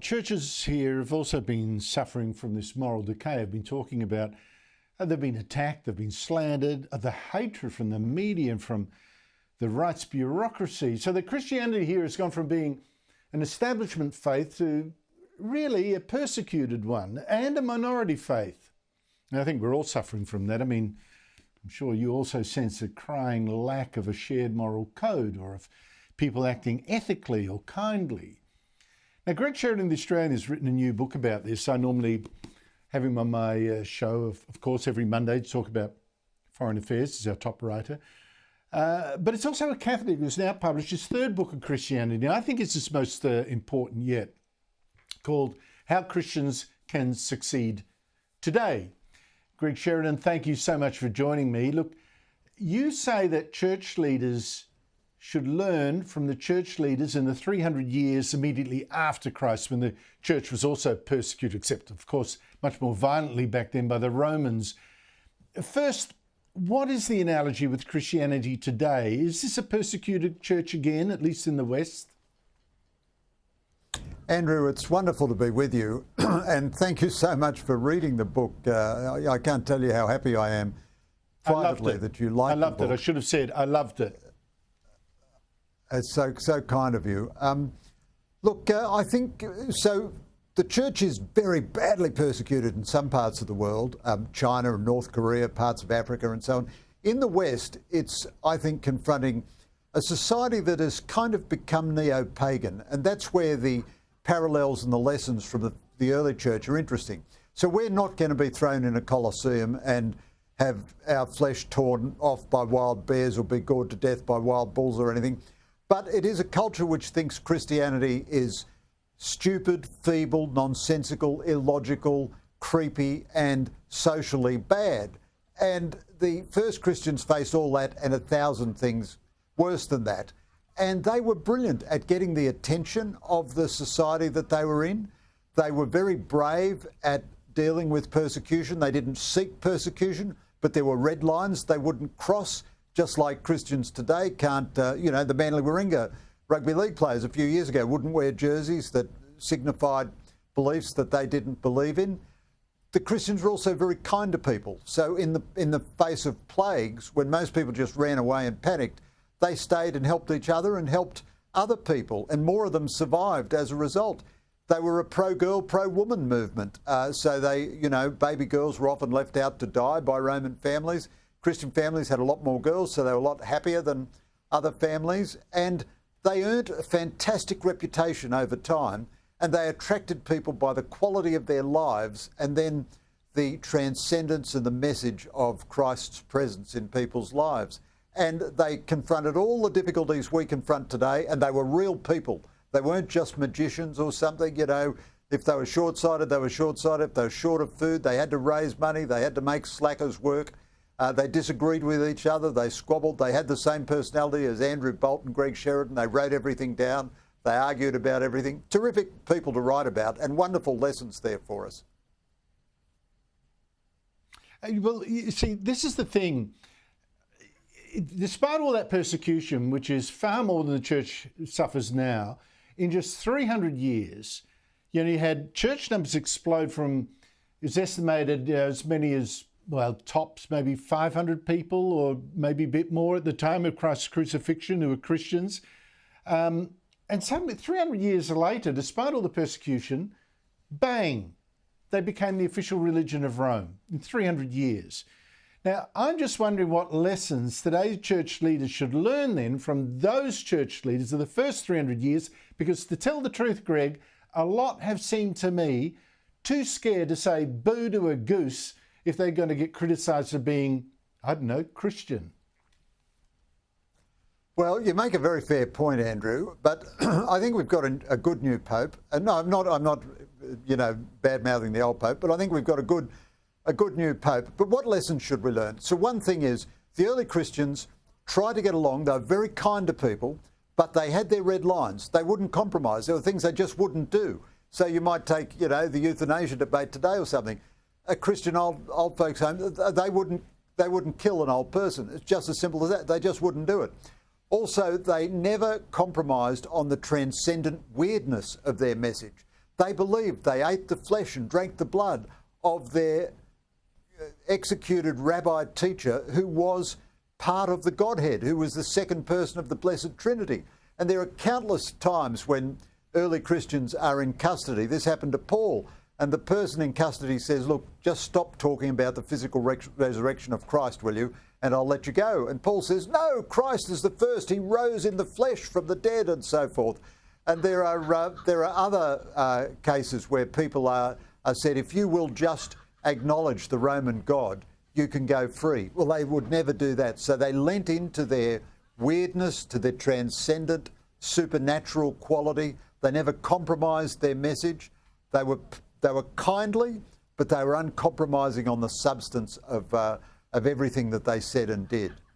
churches here have also been suffering from this moral decay. I've been talking about how they've been attacked, they've been slandered, the hatred from the media and from the rights bureaucracy. So that Christianity here has gone from being an establishment faith to really a persecuted one and a minority faith. And I think we're all suffering from that. I mean, I'm sure you also sense a crying lack of a shared moral code or of people acting ethically or kindly. Now, Greg Sheridan, the Australian, has written a new book about this. I normally have him on my show, of course, every Monday to talk about foreign affairs. He's our top writer. But it's also a Catholic who's now published his third book on Christianity. And I think it's his most important yet, called How Christians Can Succeed Today. Greg Sheridan, thank you so much for joining me. Look, you say that church leaders should learn from the church leaders in the 300 years immediately after Christ, when the church was also persecuted, except, of course, much more violently back then by the Romans. First, what is the analogy with Christianity today? Is this a persecuted church again, at least in the West? Andrew, it's wonderful to be with you, and thank you so much for reading the book. I can't tell you how happy I am privately that you liked the book. I loved it. I should have said I loved it. It's so kind of you. Look, I think so. The church is very badly persecuted in some parts of the world, China and North Korea, parts of Africa and so on. In the West, it's, I think, confronting a society that has kind of become neo-pagan, and that's where the parallels and the lessons from the early church are interesting. So we're not going to be thrown in a Colosseum and have our flesh torn off by wild bears or be gored to death by wild bulls or anything. But it is a culture which thinks Christianity is stupid, feeble, nonsensical, illogical, creepy and socially bad. And the first Christians faced all that and 1,000 things worse than that. And they were brilliant at getting the attention of the society that they were in. They were very brave at dealing with persecution. They didn't seek persecution, but there were red lines they wouldn't cross. Just like Christians today can't, the Manly Warringah rugby league players a few years ago wouldn't wear jerseys that signified beliefs that they didn't believe in. The Christians were also very kind to people. So in the face of plagues, when most people just ran away and panicked, they stayed and helped each other and helped other people, and more of them survived as a result. They were a pro-girl, pro-woman movement. So they, baby girls were often left out to die by Roman families. Christian families had a lot more girls, so they were a lot happier than other families. And they earned a fantastic reputation over time, and they attracted people by the quality of their lives and then the transcendence and the message of Christ's presence in people's lives. And they confronted all the difficulties we confront today, and they were real people. They weren't just magicians or something, If they were short-sighted, they were short-sighted. If they were short of food, they had to raise money. They had to make slackers work. They disagreed with each other. They squabbled. They had the same personality as Andrew Bolt and Greg Sheridan. They wrote everything down. They argued about everything. Terrific people to write about, and wonderful lessons there for us. Well, you see, this is the thing. Despite all that persecution, which is far more than the church suffers now, in just 300 years, you had church numbers explode from, it's estimated as many as, well, tops maybe 500 people or maybe a bit more at the time of Christ's crucifixion who were Christians. And suddenly, 300 years later, despite all the persecution, bang, they became the official religion of Rome in 300 years. Now, I'm just wondering what lessons today's church leaders should learn then from those church leaders of the first 300 years, because to tell the truth, Greg, a lot have seemed to me too scared to say boo to a goose if they're going to get criticised for being, I don't know, Christian. Well, you make a very fair point, Andrew, but I think we've got a good new Pope. No, I'm not, bad-mouthing the old Pope, but I think we've got a good new Pope. But what lessons should we learn? So one thing is, the early Christians tried to get along. They were very kind to people, but they had their red lines. They wouldn't compromise. There were things they just wouldn't do. So you might take, the euthanasia debate today or something. A Christian old folks home, they wouldn't kill an old person. It's just as simple as that. They just wouldn't do it. Also, they never compromised on the transcendent weirdness of their message. They believed, they ate the flesh and drank the blood of their executed rabbi teacher, who was part of the Godhead, who was the second person of the Blessed Trinity. And there are countless times when early Christians are in custody. This happened to Paul, and the person in custody says, look, just stop talking about the physical resurrection of Christ, will you? And I'll let you go. And Paul says, no, Christ is the first. He rose in the flesh from the dead, and so forth. And there are other cases where people are said, if you will just acknowledge the Roman God, you can go free. Well, they would never do that. So they lent into their weirdness, to their transcendent, supernatural quality. They never compromised their message. They were kindly, but they were uncompromising on the substance of everything that they said and did.